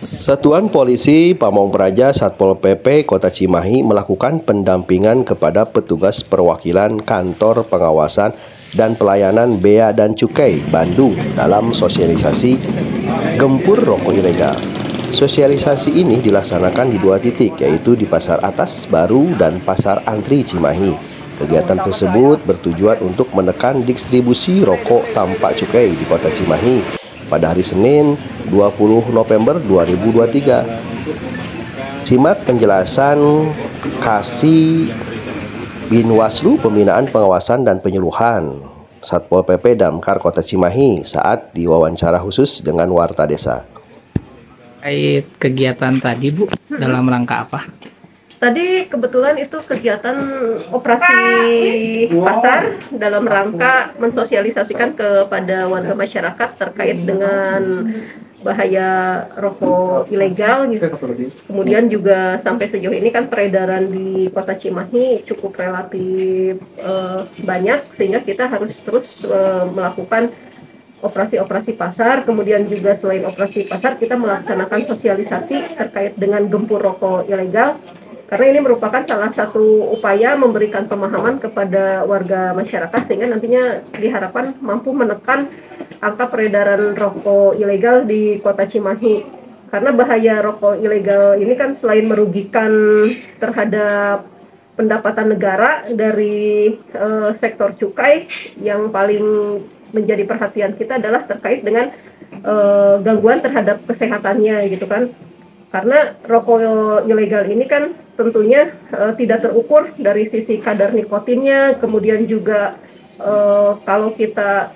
Satuan Polisi Pamong Praja Satpol PP Kota Cimahi melakukan pendampingan kepada petugas perwakilan Kantor Pengawasan dan Pelayanan Bea dan Cukai Bandung dalam sosialisasi gempur rokok ilegal. Sosialisasi ini dilaksanakan di 2 titik, yaitu di Pasar Atas Baru dan Pasar Antri Cimahi. Kegiatan tersebut bertujuan untuk menekan distribusi rokok tanpa cukai di Kota Cimahi pada hari Senin 20 November 2023. Simak penjelasan Kasih Binwaslu Pembinaan Pengawasan dan Penyuluhan Satpol PP Damkar Kota Cimahi saat diwawancara khusus dengan Warta Desa. Terkait kegiatan tadi, Bu, dalam rangka apa? Tadi kebetulan itu kegiatan operasi pasar dalam rangka mensosialisasikan kepada warga masyarakat terkait dengan bahaya rokok ilegal gitu. Kemudian juga sampai sejauh ini kan peredaran di Kota Cimahi cukup relatif banyak, sehingga kita harus terus melakukan operasi-operasi pasar. Kemudian juga selain operasi pasar, kita melaksanakan sosialisasi terkait dengan gempur rokok ilegal. Karena ini merupakan salah satu upaya memberikan pemahaman kepada warga masyarakat sehingga nantinya diharapkan mampu menekan angka peredaran rokok ilegal di Kota Cimahi. Karena bahaya rokok ilegal ini kan selain merugikan terhadap pendapatan negara dari sektor cukai, yang paling menjadi perhatian kita adalah terkait dengan gangguan terhadap kesehatannya gitu kan. Karena rokok ilegal ini kan tentunya tidak terukur dari sisi kadar nikotinnya, kemudian juga kalau kita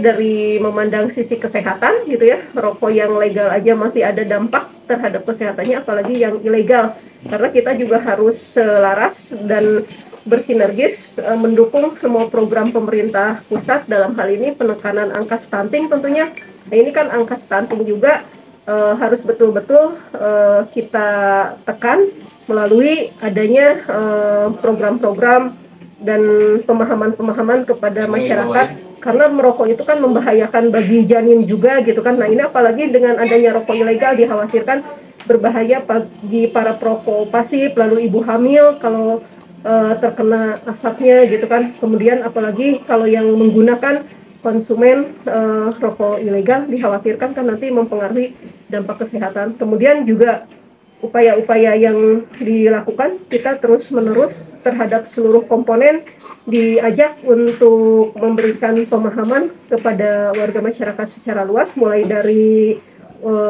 dari memandang sisi kesehatan gitu ya, rokok yang legal aja masih ada dampak terhadap kesehatannya, apalagi yang ilegal. Karena kita juga harus selaras dan bersinergis mendukung semua program pemerintah pusat, dalam hal ini penekanan angka stunting tentunya. Nah, ini kan angka stunting juga harus betul-betul kita tekan melalui adanya program-program dan pemahaman-pemahaman kepada masyarakat, karena merokok itu kan membahayakan bagi janin juga gitu kan. Nah, ini apalagi dengan adanya rokok ilegal dikhawatirkan berbahaya bagi para perokok pasif, lalu ibu hamil kalau terkena asapnya gitu kan. Kemudian apalagi kalau yang menggunakan konsumen rokok ilegal, dikhawatirkan kan nanti mempengaruhi dampak kesehatan. Kemudian juga upaya-upaya yang dilakukan, kita terus-menerus terhadap seluruh komponen diajak untuk memberikan pemahaman kepada warga masyarakat secara luas, mulai dari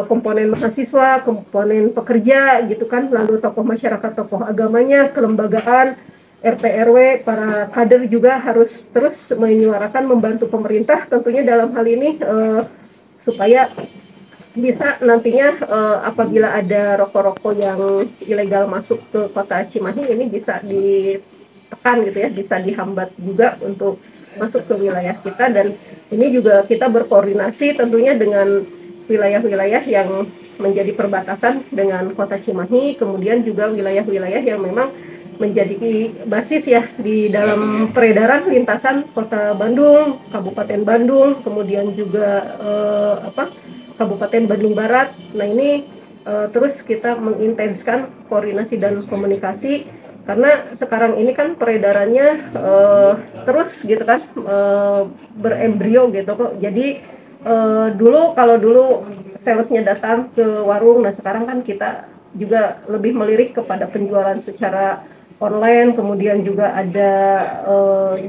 komponen mahasiswa, komponen pekerja gitu kan, lalu tokoh masyarakat, tokoh agamanya, kelembagaan, RT RW, para kader juga harus terus menyuarakan, membantu pemerintah tentunya dalam hal ini supaya bisa nantinya apabila ada rokok-rokok yang ilegal masuk ke Kota Cimahi ini bisa ditekan gitu ya, bisa dihambat juga untuk masuk ke wilayah kita. Dan ini juga kita berkoordinasi tentunya dengan wilayah-wilayah yang menjadi perbatasan dengan Kota Cimahi, kemudian juga wilayah-wilayah yang memang menjadi basis ya di dalam peredaran lintasan Kota Bandung, Kabupaten Bandung, kemudian juga Kabupaten Bandung Barat. Nah, ini terus kita mengintenskan koordinasi dan komunikasi, karena sekarang ini kan peredarannya terus gitu kan berembrio gitu kok. Jadi kalau dulu salesnya datang ke warung, nah sekarang kan kita juga lebih melirik kepada penjualan secara online, kemudian juga ada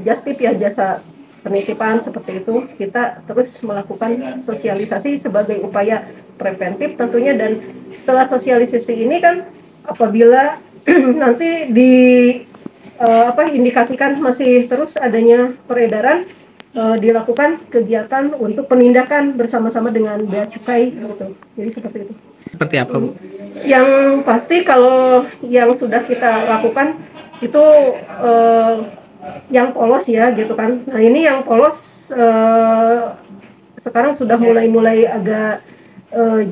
just tip ya, jasa penitipan seperti itu. Kita terus melakukan sosialisasi sebagai upaya preventif tentunya. Dan setelah sosialisasi ini kan apabila nanti indikasikan masih terus adanya peredaran, dilakukan kegiatan untuk penindakan bersama-sama dengan bea cukai gitu. Jadi seperti itu. Seperti apa, Bu? Yang pasti kalau yang sudah kita lakukan itu yang polos ya gitu kan. Nah, ini yang polos sekarang sudah mulai agak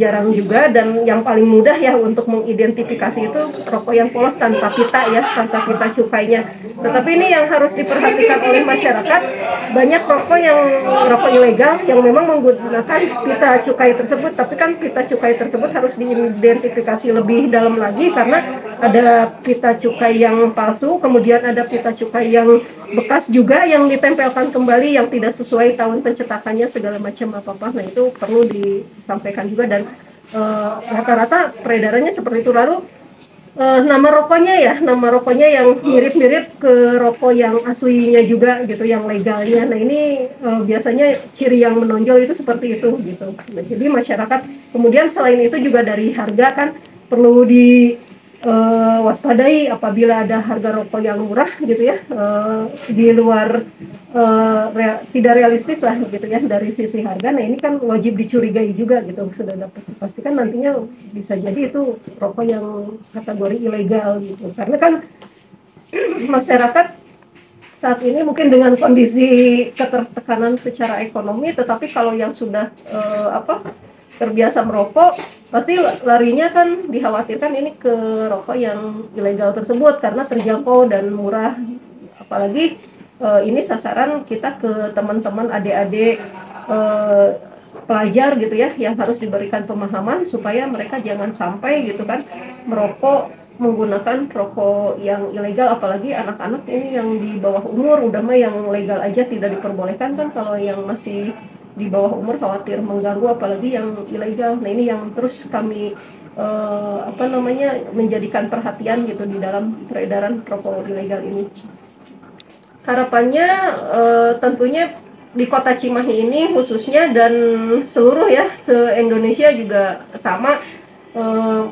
jarang juga, dan yang paling mudah ya untuk mengidentifikasi itu rokok yang polos tanpa pita ya, tanpa pita cukainya. Tetapi ini yang harus diperhatikan oleh masyarakat, banyak rokok ilegal yang memang menggunakan pita cukai tersebut, tapi kan pita cukai tersebut harus diidentifikasi lebih dalam lagi karena ada pita cukai yang palsu, kemudian ada pita cukai yang bekas juga yang ditempelkan kembali yang tidak sesuai tahun pencetakannya segala macam apa-apa. Nah itu perlu disampaikan juga, dan rata-rata peredarannya seperti itu. Lalu nama rokoknya yang mirip-mirip ke rokok yang aslinya juga gitu, yang legalnya. Nah ini biasanya ciri yang menonjol itu seperti itu gitu. Nah, jadi masyarakat kemudian selain itu juga dari harga kan perlu waspadai apabila ada harga rokok yang murah gitu ya, di luar tidak realistis lah gitu ya dari sisi harga. Nah ini kan wajib dicurigai juga gitu, sudah dapat dipastikan nantinya bisa jadi itu rokok yang kategori ilegal gitu, karena kan masyarakat saat ini mungkin dengan kondisi ketertekanan secara ekonomi, tetapi kalau yang sudah terbiasa merokok pasti larinya kan dikhawatirkan ini ke rokok yang ilegal tersebut karena terjangkau dan murah. Apalagi ini sasaran kita ke teman-teman adik-adik pelajar gitu ya, yang harus diberikan pemahaman supaya mereka jangan sampai gitu kan merokok menggunakan rokok yang ilegal. Apalagi anak-anak ini yang di bawah umur, udah mah yang legal aja tidak diperbolehkan kan, kalau yang masih di bawah umur khawatir mengganggu, apalagi yang ilegal. Nah ini yang terus kami menjadikan perhatian gitu di dalam peredaran rokok ilegal ini. Harapannya tentunya di Kota Cimahi ini khususnya, dan seluruh ya se-Indonesia juga sama,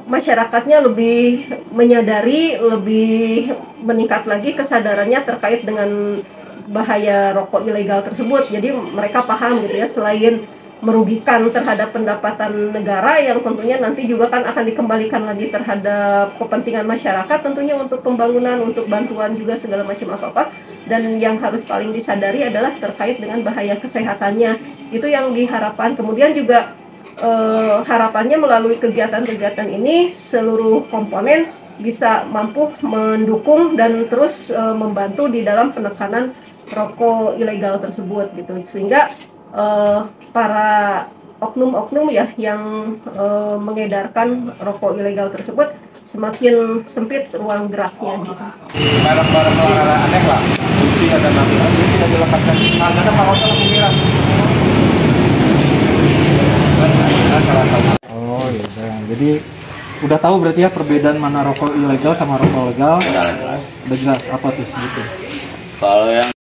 masyarakatnya lebih menyadari, lebih meningkat lagi kesadarannya terkait dengan bahaya rokok ilegal tersebut. Jadi mereka paham gitu ya, selain merugikan terhadap pendapatan negara yang tentunya nanti juga kan akan dikembalikan lagi terhadap kepentingan masyarakat tentunya untuk pembangunan, untuk bantuan juga segala macam apa-apa, dan yang harus paling disadari adalah terkait dengan bahaya kesehatannya. Itu yang diharapkan. Kemudian juga harapannya melalui kegiatan-kegiatan ini seluruh komponen bisa mampu mendukung dan terus membantu di dalam penekanan rokok ilegal tersebut gitu, sehingga para oknum-oknum ya yang mengedarkan rokok ilegal tersebut semakin sempit ruang geraknya gitu. Barang-barang aneh lah, fungsi ada namanya tidak dilekatkan. Ada Pak Hotel pengiran. Oh iya, jadi udah tahu berarti ya perbedaan mana rokok ilegal sama rokok legal? Udah jelas apa tuh gitu. Kalau yang